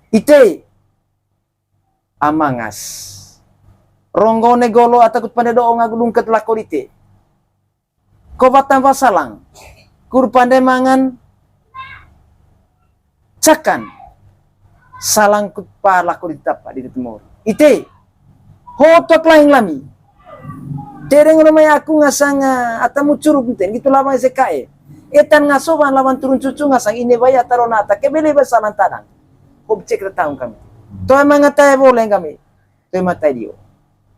ite amangas ronggone golo atakut pandai doa ngagulung ketelako ite kobatan wasalang kur pandai mangan cakan salang kutpa lako ditapa di timur ite hotok lain lami dereng rumah aku ngasang atamu curug nten gitu lama SKE etan ngasoban lawan turun cucu ngasang ini baya taronata kebele basalan tanang objek retang kami to emang ngatai boleh kami to matai dio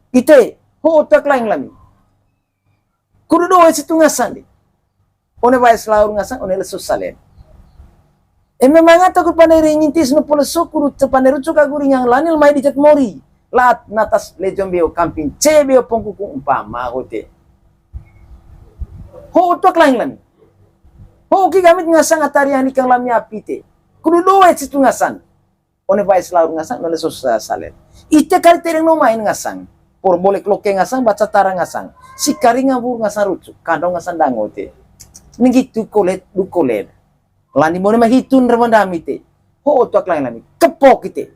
ite hotok lain lami kudu doa situ ngasang di one baya selaur ngasang one lesus salen memang takut pandai ringintis no pole sokuru pandai rucuk aguri yang lanil mai di mori lat natas lejom beo camping ce beo pongkuku umpama hote ho tok lain lami ho ki gamit ngasang atarian ikang lami apite kudu doa situ ngasang one bai selaur ngasang no lesos salen ite kali tereng no main ngasang por boleh loke ngasang baca tara ngasang si kari ngabur ngasang rucuk kadang ngasang dangote nigitu kolet du kolet lani mo na mahitun raman dami te. Ho otak lang lami. Kapok ite.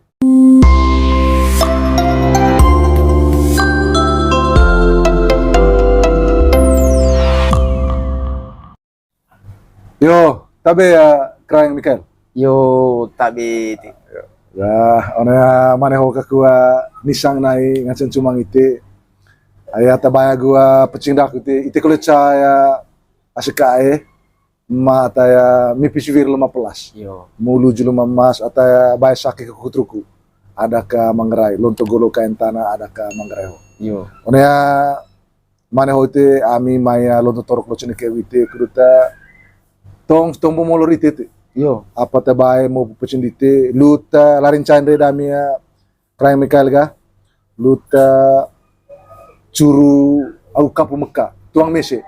Yo, tabe ya Krang Mikael. Yo, tabi ite. Ya, ona maneho kakua nisang nai ngacen cumang ite. Aya tabaya gua pecindak ite kulit saya asikae. Ma ataya mipisivir 15 Yo mulu julu mas ataya bay sakit ke kutruku ada ke mangrai lonto golo kain tanah ada ke mangrai yo onea mane hoite ami maya lonto torok lo ke wite kuduta tong molor ite yo apa te bay mo pecindite luta larin chandre damia Krang Mikael ga luta curu au kapu Mekah tuang mese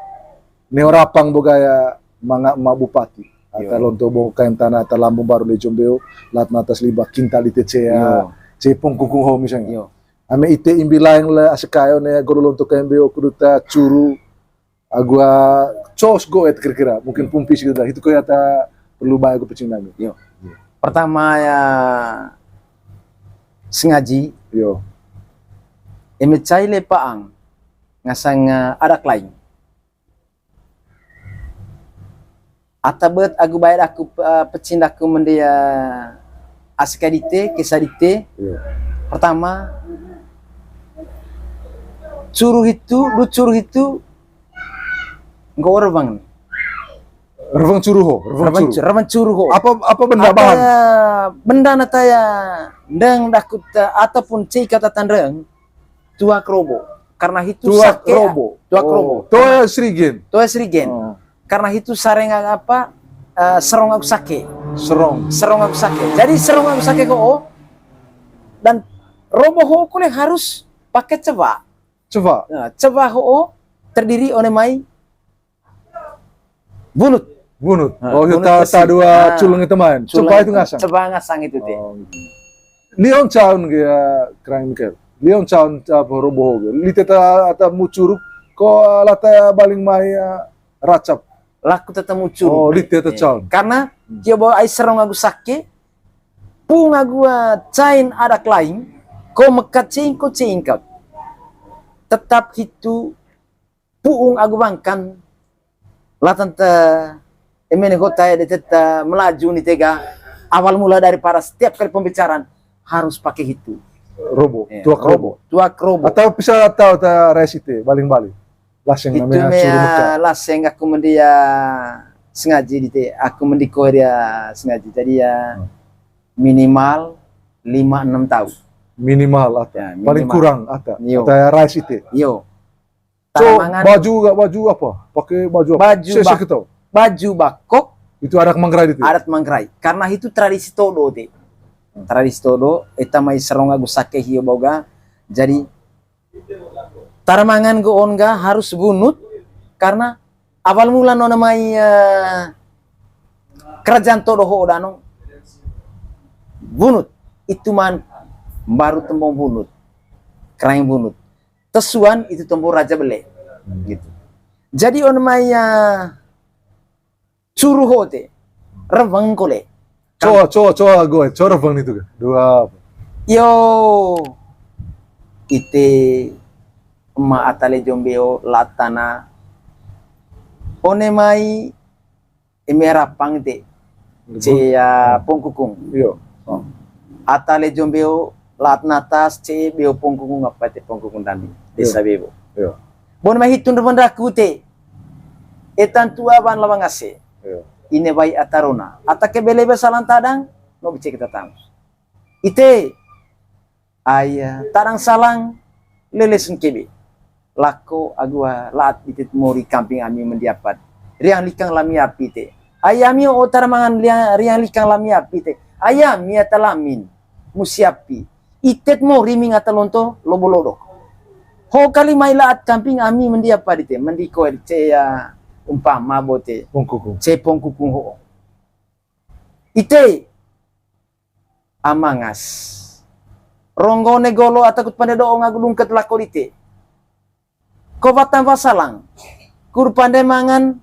ne orapang bogaya manga ma bupati ata lonto bo kain tanah ata lambung baru le jombeo lat natas liba kintal ite cea cepong kukung ho misalnya ame ite imbilaeng le asekayo ne golo lonto kain beo kuduta curu agua cos go et kira-kira mungkin pumpis gitu itu kaya ta perlu bayar go pecing nami yo pertama ya sengaji yo eme caile paang ngasang adak lain atabet aku bayar aku pecindaku mendia askadite kesadite pertama curuh itu nggak orang Revang curuho apa benda bahan benda nataya ndang dakut ataupun cika tatandreng tua krobo karena itu tua krobo tua srigen karena itu sareng apa serong aku sake jadi serong aku sake ko dan robo ho kule harus pakai ceva nah, ceva ho terdiri oleh mai bunut oh ta dua culung itu main ceva itu ngasang itu deh lion caun ya Krang Mikael lion caun apa robo ho liteta ata mucuruk ko lata baling mai racap laku tetemu curu. Oh, liteta caun. Karena dia bawa air serong aku sake, pung aku cain adak lain, ko mekat cing ko cingkat. Tetap itu puung aku bangkan, latan te emene kota ya teta melaju nih tega. Awal mula dari para setiap kali pembicaraan harus pakai itu. Robo, tua krobo. Atau bisa tahu ta resite baling-baling. Laseng itu namanya laseng aku mendia sengaja di aku mendiko dia sengaja jadi ya minimal 5-6 tahun minimal ata ya, paling kurang ata rice itu yo so baju apa pakai baju apa baju bakok itu adat mangrai karena itu tradisi todo eta mai serong aku sake hiyo boga jadi taramangan go onga harus bunut karena awal mula nona mai kerajaan todo ho dano bunut itu man baru tembong bunut kerang bunut tesuan itu tembong raja bele gitu jadi on mai suruh hote revang kole Coba gue, coba bang itu kan. Dua. Yo ite ma atale jombeo latana one mai emera pangte ce ya pongkukung. Iya. Atale jombeo latnatas ce beo pongkukung apa te pongkukung dandi desa bebo. Iya. Bon mai hitun rebanda kute etan tua ban lawang ase. Iya. Ine bai atarona atake belebe salan tadang no bice kita tahu ite aya tadang salang lelesun kebe lako agua lat itit mori camping ami mendiapat riang likang lami api te ayami otar mangan riang likang lami api te ayami atalamin musiapi itet mori mingata lonto lobo ho kali mai laat camping ami mendiapat te mendiko ce ya umpama bote Pongkukung. cepong kukung ho ite amangas ronggo negolo atakut pada doong agulung ketelako ite ko batang vasalang kur pandai mangan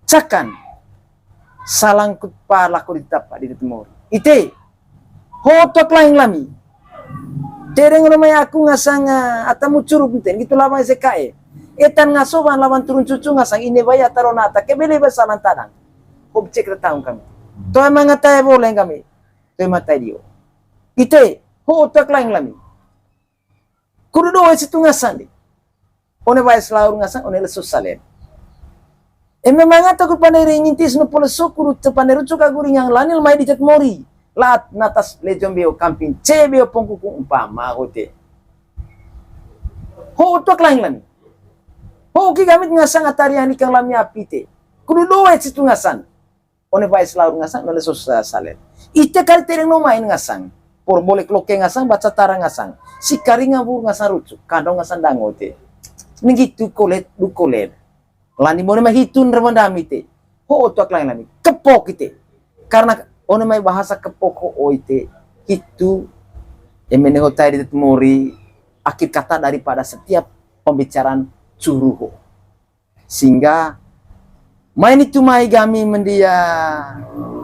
cakan salang kut palako ditapa di timur ite hotok lain lami tereng rumah aku ngasang atamu curug nten gitu lama sekae etan ngasoban lawan turun cucu ngasang ini baya taronata kebele besalan tadang hob cek retang kami to emang ngatai boleh kami to matai dio ite ho otak lain lami kudu do situ ngasang di one baya selaur ngasang one lesus salen memang takut pandai ringintis no pole sukuru te pandai rucu kaguri yang lanil mai dicat mori lat natas lejombeo camping cebeo pongkukung umpama hote ho otak lain lami ho ki gamit ngasang atarian ikang lamnya apite kudu doe situ ngasang one bai selaur ngasang nole sosa salen ite kali tereng no main ngasang por boleh kloke ngasang baca tara ngasang si karinga bur ngasang rucu kadang ngasang dangote ningitu kolet du kolet lani mone mah hitun remandami te ho otak lain lami kepok ite karena one mai bahasa kepok ho oite itu emene hotai di temori akhir kata daripada setiap pembicaraan curuho sehingga main itu mai gami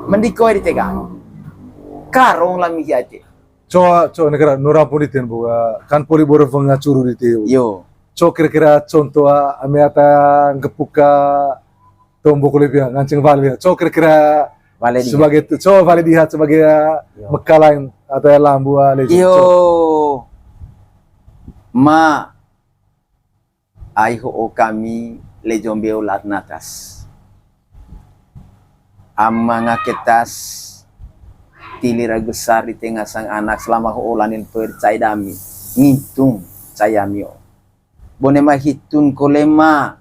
mendikoi di tegang karong lami hiate Coba negara nura politin buka kan poli bore venga curu di teu. yo Coba kira-kira contoh amiata ngepuka tombo kulibia ngancing valia. Coba kira-kira vale dia sebagai coba vale dihat sebagai Mekah lain atau lambu lejo. yo ma aiho o kami lejombeo latnatas amanga ketas tilira besar di tengah sang anak selama ho olanin percaya dami ngitung sayamio bonema hitun kolema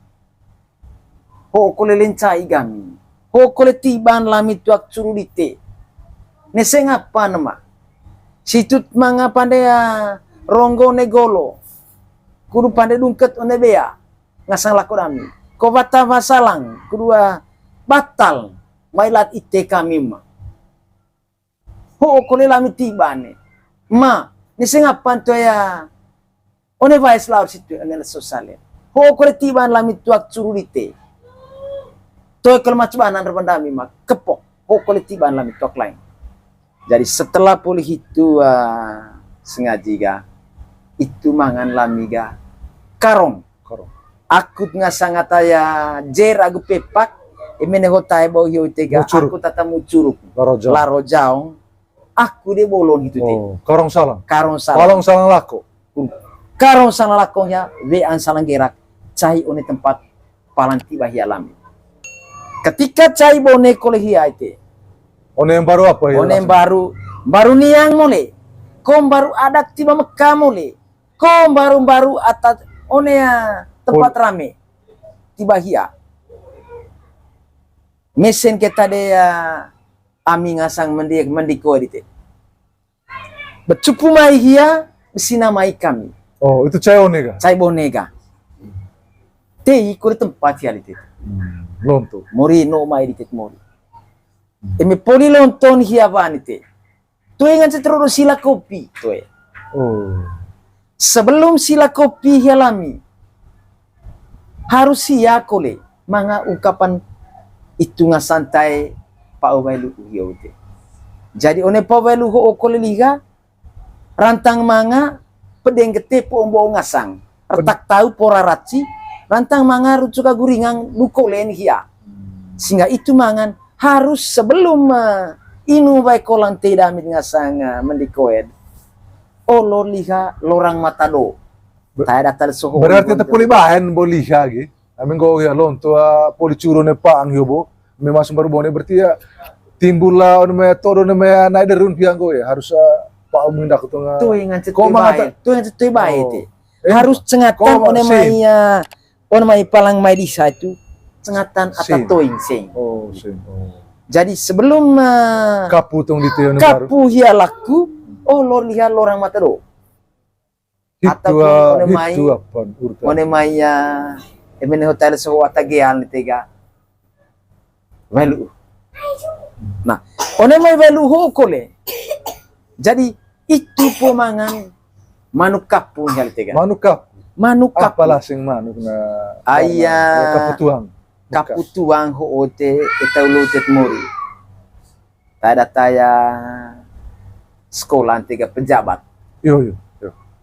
ho kolelen cai gami ho kole tiban lami tuak curudite neseng apa nama situt manga pandaya ronggo negolo kudu pandai dungket one bea ngasang lako dami ko bata vasalang kedua batal mailat ite kami ma ho kole lami tibane ma niseng apa to ya one vai slaur situ anel sosial ho kole tiban lami tuak curudite to kalau macubanan repandami ma kepok ho kole tiban lami tuak lain jadi setelah pulih itu sengajiga itu mangan lamiga karong akut ngasang ataya jer agu pepak emene hotai bau hiu tega aku tata mucuruk laro jaong aku de bolon itu te Karong salang lako karong salang lakonya wean salang gerak cai one tempat palang tiba hialami ketika cai bone kole hiai te one yang baru apa ya one yang baru niang mole kom baru ada tiba Mekah mole kom baru atas one ya tempat rame tiba hia mesin kita de ami ngasang mendiko dite becupu mai hia besina mai kami oh itu cai onega cai bonega tei kore tempat hia dite lonto mori no mai dite mori eme poli lonton hia vanite tu ingan seterus sila kopi tu oh sebelum sila kopi hialami harus sia kole manga ungkapan itu ngasantai pa wailu hiyote. Jadi one pa wailu ho okole liga rantang manga pedeng gete po ombo ngasang. Retak tahu pora raci rantang manga rucuka guringang luko len hia. Sehingga itu mangan harus sebelum inu baik kolang tidak amit ngasang mendikoed. Olor liha lorang matado. Taya datal soho. Berarti ta puli bahan boleh lagi. Amin ko ya lon to poli curo ne pa ang yobo. Memang sumber bone berarti ya timbul lah on me todo ne me naiderun piang ko ya harus pa uminda ko tunga. Tu yang ngancet tu yang ngancet bae te. Harus cengatan on mai palang mai di satu cengatan atau toing sing. Oh, sing. Oh. Jadi sebelum Kapu tong di baru. kapu hia laku, lor lihat lorang mata do. Ataupun one mai emene hotel so atagean tega. Velu. Nah, one mai velu ho kole. Jadi itu pemangan manuk kapu hia tega. Manuk kapu. Manuk kapu. Apalah sing manuk na kaputuang. Kaputuang ho ote etaulotet mori. Tada taya sekolah tiga pejabat. Yo.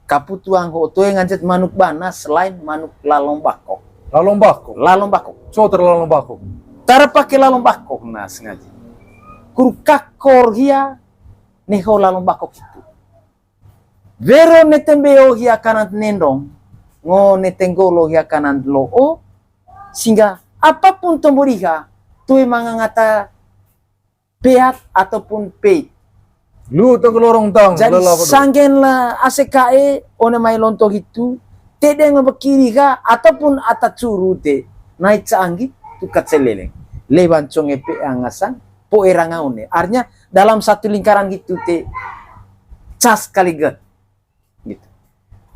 Kaputuang ho to yang ngancet manuk bana selain manuk lalong bakok. Lalong bakok. Lalong bakok. So terlalong bakok. Tara pakai lalong bakok na sengaja. Kuru kakor hia neho lalong bakok itu. Vero netembeo hia kanan nendong. Ngo netenggolo hia kanan loo. Sehingga apapun tomboriha, tu emang ngata peat ataupun peit. Lu tong lorong tang. Jadi sanggen lah ACKE one mai lonto itu, tede ngabekiri ka ataupun atacuru te naik canggih tu kaceleleng. Lewan cong epe angasan po erangaune. Artinya dalam satu lingkaran gitu te cas kali get. Gitu.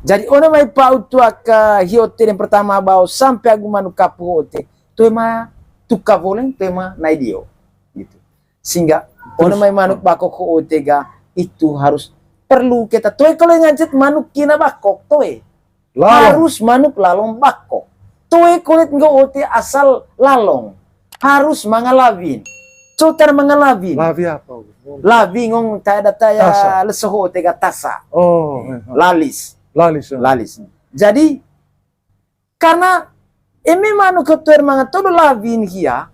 Jadi one mai pau tu aka hiote yang pertama bau sampai agu manu kapu hote. Tema tuka voleng tema naidio gitu. Sehingga ono mai manuk bakok ho otega itu harus perlu kita toe kalau ngajet manuk kina bakok toe harus manuk lalong bakok toe kulit nggak ote asal lalong harus mangalawin cotar mangalawin lavi apa lavi ngong taya lesoho otega tasa lalis jadi karena eme manuk kotor mangat todo lavin hia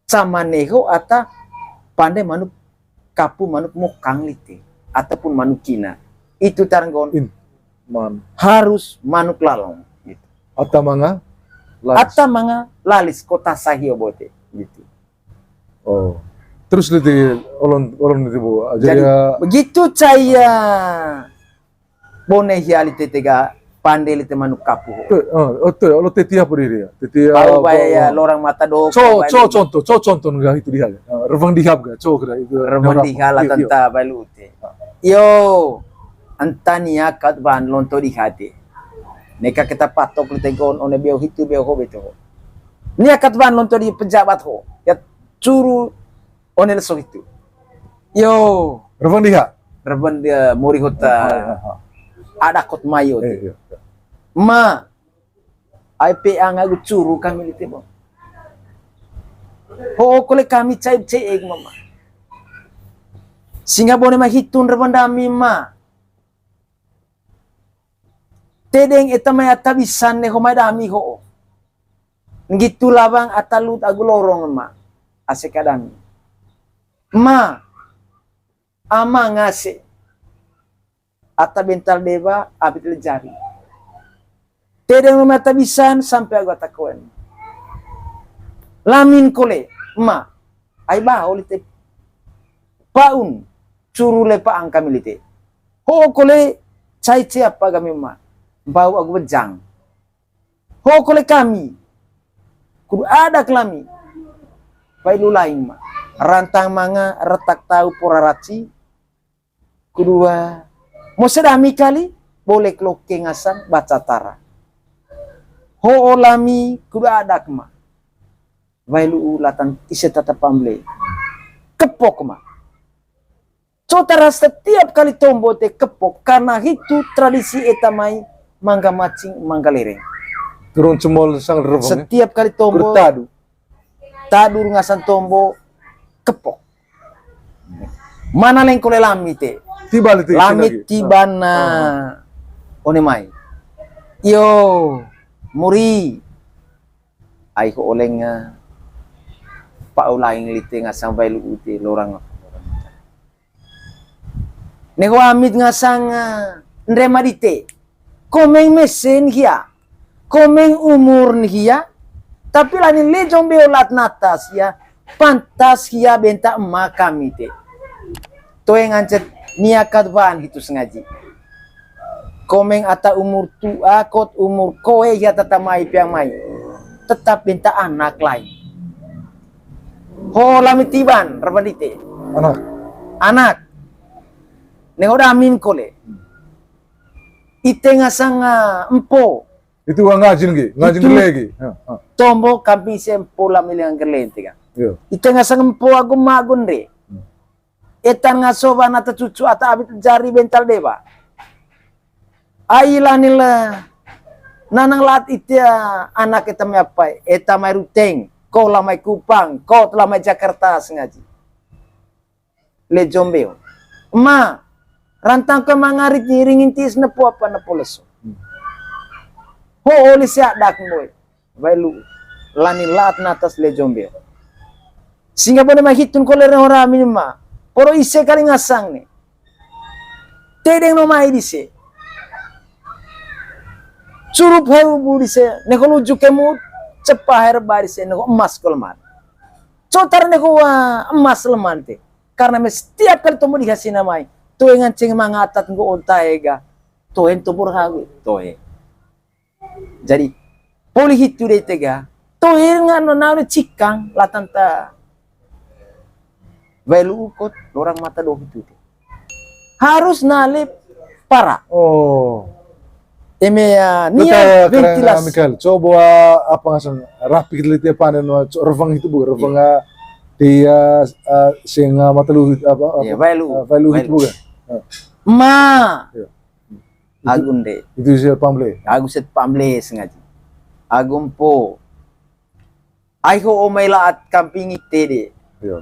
samaneho ata pandai manuk kapu manuk mokang lite ataupun manuk kina itu taranggon harus manuk lalong gitu. Atamanga lalis kota sahio bote gitu. Oh. Terus lite olon lite bu. Jadi begitu saya bone hia lite tega pandai lite manuk kapu. Lo tetia por dia. Tetia. Kalau bayar lorang mata do. Contoh enggak itu dia. Revang dihab ga. Kira itu. Revang dihala tanta balute. Yo, antania kat ban lonto dihati. Neka kita patok lite gon one beo hitu beo ho beto. Nia kat ban lonto di pejabat ho. Ya curu one leso itu. Yo, Revang diha. Revang dia muri hota. Ada kot mayo. Ma, IP ang agu curu kami lite mo. Ho kole kami caib ceeg mama. Singa bone mahitun rebandami ma. Tedeng etamay atabisan ne homay dami ho. Ngitu labang atalut agu lorong ma. Asekadami. Ma, ama ngase. Ata bental deba abit lejari. Tedeng mata bisan sampai agak takuen. Lamin kole, ma, ay ba olite paun curu lepa ang kami lite. Ho kole cai apa kami ma, bau agu bejang. Ho kole kami, kudu ada kelami. Pailu lain ma, rantang manga retak tahu poraraci. Kedua, mau sedami kali boleh kloke ngasan baca tara. Ho olami kuda ada kema. Vailu ulatan ise tata pamble. Kepok kema. Cotara setiap kali tombo te kepok karena itu tradisi etamai mangga macing mangga lereng. Turun cemol sang revong. Setiap kali tombo. Bertadu. Tadur ngasan tombo kepok. Mana leng kole lami te. Tiba itu Lami tiba na one mai. Yo muri ai ko oleng pa ulaing lite nga sampai lu uti lorang. Nego amit nga sang ndrema dite. Komeng mesin hiya. Komeng umur hiya. Tapi lanin lejong beolat natas ya. Pantas hiya benta emak kami te. To yang ngancet niakat van itu sengaji. Komeng ata umur tua kot umur kowe ya tetap mai piang mai. Tetap benta anak lain. Ho lamitiban rabadite. Anak. Nego amin kole. Ite ngasang empo. Itu ngajin lagi. Tombo kami sempo lamilang gerlente kan. Iya. Ite ngasang empo agung magun re. Etan ngasoba nata cucu ata abit jari bental deba. Ailanila nanang lat itia anak eta me apa? Eta mai ruteng, ko lamai Kupang, ko lamai Jakarta sengaji. Le jombeo. Ma, rantang ke mangarit ni ringin tis nepo apa nepo leso. Ho oli siak dak boy. Bailu lani lat natas le jombeo. Sehingga pada mahitun ko le ora minima. Poro ise kali ngasang nih. Tedeng no mai dise. Curup heu bu dise. Neko luju kemu cepah herba dise. Neko emas kolman. Cotar neko emas leman te. Karena setiap kali tomo dikasih namai. Toe ngancing mangatat ngo ontaega. Toe tobur hawi. Toe. Jadi poli hitu de tega. Toe ngano nawe cikang latanta. Velu ukot orang mata doh itu. Harus nalip para. Oh. Eme nia ventilasi. Mikael, coba apa ngasang rapi kita lihat panen revang itu bukan revang dia singa mata luhut apa? Ya, velu itu bukan. Ma. Agun de. Itu siapa pamble? Agun set pamble sengaja. Agun po. Aiho omela at kamping ite de. Iya.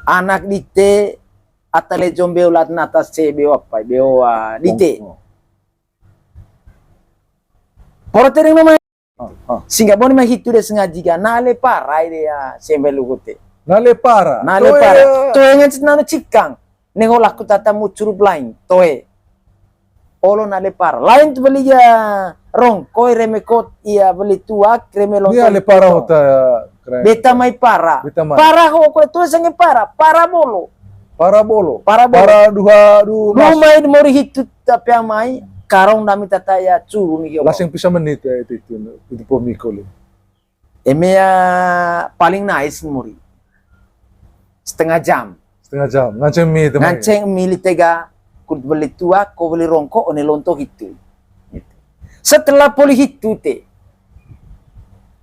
Anak dite atale jombeo lat natas ce beo apa beo dite. Poro tereng nama sehingga boni mah hitu de sengaji ga nale para ide ya sembelu gote. Nale para. To yang nano cikang. Nego laku tata mucurub lain toe. Olo nale para. Lain tu beli ya rong koi remekot ia beli tuak remelon. Dia le para hota. Beta mai para. Para ho ko to sange para. Parabolo. Para dua mai mori hitu tapi mai karong nami tata ya curu ni yo. Lasing bisa menit ya itu pomikol. Emea paling nice mori. Setengah jam. Nganceng mi teman. Nganceng mili tega kut beli tua ko beli rongko one lonto hitu. Setelah poli hitu te.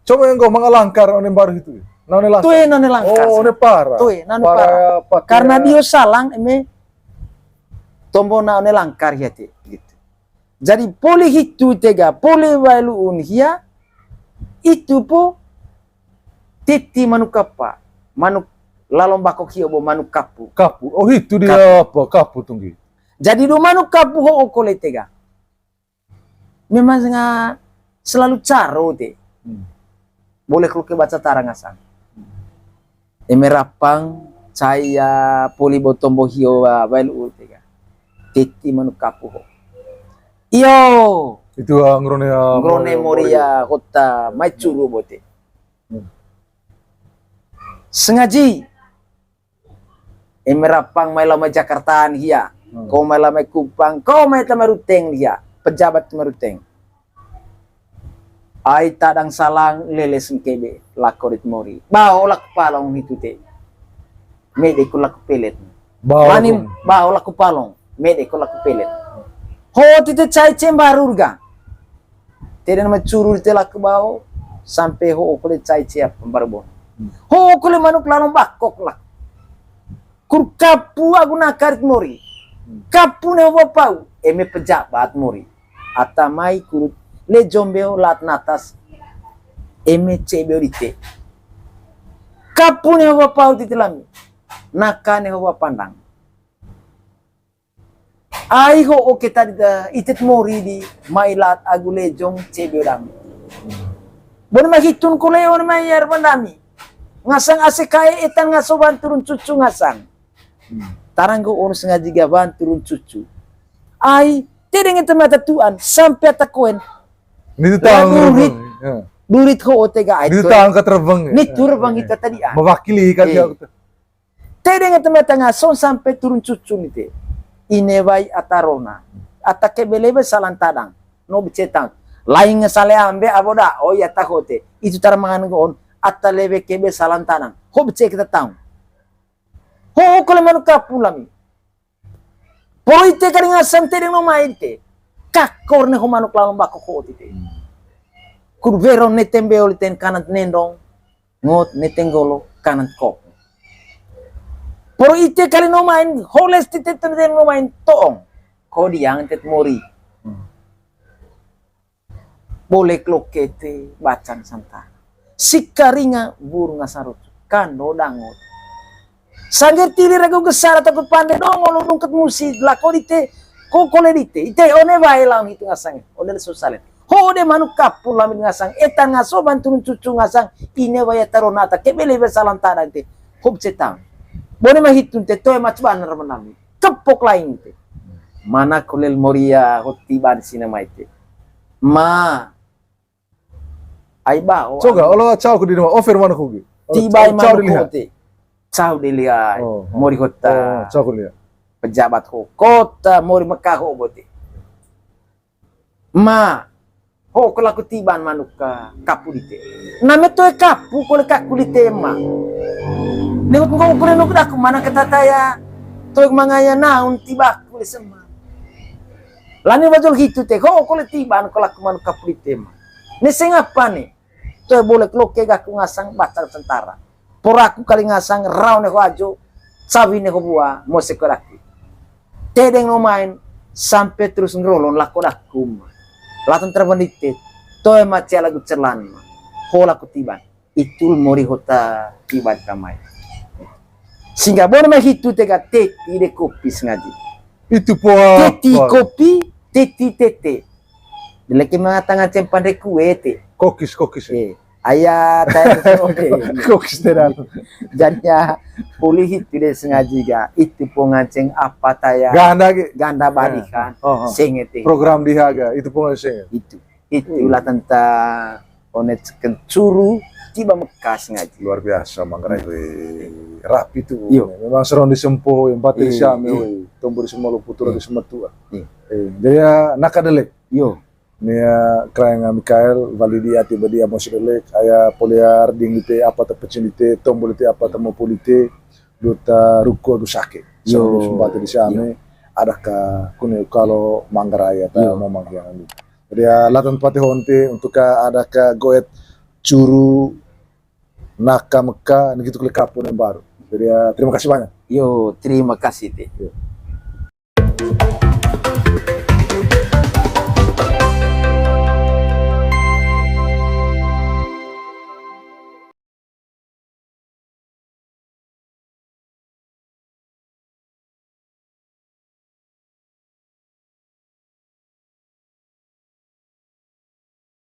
Coba yang kau mengalangkar one baru itu. Nane langkar. Tuh nane langkar. Oh, one para. Tuh nane para. Karena dia salang eme tombo na one langkar ya te gitu. Jadi poli hitu tega poli wailu unhia itu po titi manuk apa? Manuk lalom bako kio bo manuk kapu. Kapu. Oh itu dia apa? Kapu tunggu. Jadi do manuk kapu ho okole tega. Memang selalu caro te. Boleh kalau ke baca tarangasan. Emerapang saya poli botombo hio bailu tega. Titi manuk kapu ho. Iyo. Itu ngrone moria kota mai curu bote. Sengaji emerapang mai lama Jakartaan hia. Kau mai lama Kupang, kau mai tamaruteng hia. Pejabat tamaruteng. Ai tadang salang leles kebe lakorit mori. Bao lak palong itu te. Mede ku lak pelet. Manim bao lak palong. Mede ku lak pelet. Ho tite cai cembarur ga. Tede nama curur te lak bao sampai ho kule cai ciap pembarbon. Ho kule manuk lanong bakok lak. Kur kapu aku nakarit mori. Kapu ne pau eme pejabat mori. Atamai kurut le jombeo lat natas eme cebeo dite. Kapu ne pau titelami. naka ne hoa pandang. Ai ho o kita itit mori di mailat agulejong cebedang. Bon mahitun ko leon mayar bandami. Ngasang asekai etan ngasoban turun cucu ngasang. Taranggo onus ngaji gaban turun cucu. Ai tedeng itu mata tuan sampai takoen. Ini tahu Durit. Durit ho otega ai. Ini tahu keterbang. Ni turbang kita tadi ah. Mewakili kan dia. Tedeng itu mata ngason sampai turun cucu nite. Inewai atarona atake belebe salantadang no bicetang lain ngesale ambe aboda oh ya takote itu tara mangan gon atalebe kebe salantadang ho bice kita tahu ho kole manu kapulami poite karinga sante no maite kakor ne ho manu klalom bako ko tite kurvero ne tembe oliten kanat nendong ngot ne tenggolo kanat kop. Poro ite kali no main holes tite tende no main toong kodi yang tet mori boleh klokete bacan santana sikaringa burung ngasarut kando dangot sangger tili ragu gesar takut pandai dong olong ket musi lako dite ko kole dite ite one bae lam itu ngasang one sosalen ho de manu kapul lam ngasang etan ngaso bantu cucu ngasang ine waya taronata kebele besalan tada ite hob cetang. Boleh mahitun te toy macban menami kepok lain te mana kolel moria hotiban sinema itu ma ai ba Coba Allah cau ku di rumah offer mana ku gi tiba mana kote cau dilihat mori kota cau ku lihat pejabat ho kota mori Mekah ho bote ma ho kala kutiban manuka kapulite name toy kapu kole kakulite ma Nego kung kung no aku mana kata taya toy mangaya naun tiba kule sema. Lani bajol gitu te ko kole tiba an kolak man kapulitema. Ne sing apa ne? Toy boleh kloke gaku ngasang batal tentara. Poraku kali ngasang raw ne ko ajo sabi ne ko bua mo sekolaki. Tedeng no main sampai terus ngrolon laku. Latun terbandite toy macam lagu cerlan. Ko laku tiba. Itul mori hota tiba kamai. Sehingga boleh mahitu tega teti de kopi sengaja. Itu po Teti kopi, teti tete. Dileki mengatakan cempan de kuete. kokis Ayah tanya kokis teran jadinya pulih itu de sengaja ga itu po ngaceng apa taya ganda balikan sengete program dihaga itu po ngaceng itu ulah tentang onet kencuru tiba Mekah sengaja luar biasa Manggarai rapi tuh memang serong disempuh yang pati siame tombol semua lu putura di semetua dia nakadelek nia kerang Mikael validia tiba dia mosilek aya poliar dingite apa terpecindite tombol itu apa temu polite duta ruko du sake so sumbate di siame adakah kune kalau Manggarai atau memang yang dia latan pati honte untuk adakah goet curu naka Mekah begitu kali kapun yang baru. Jadi terima kasih banyak. Terima kasih teh.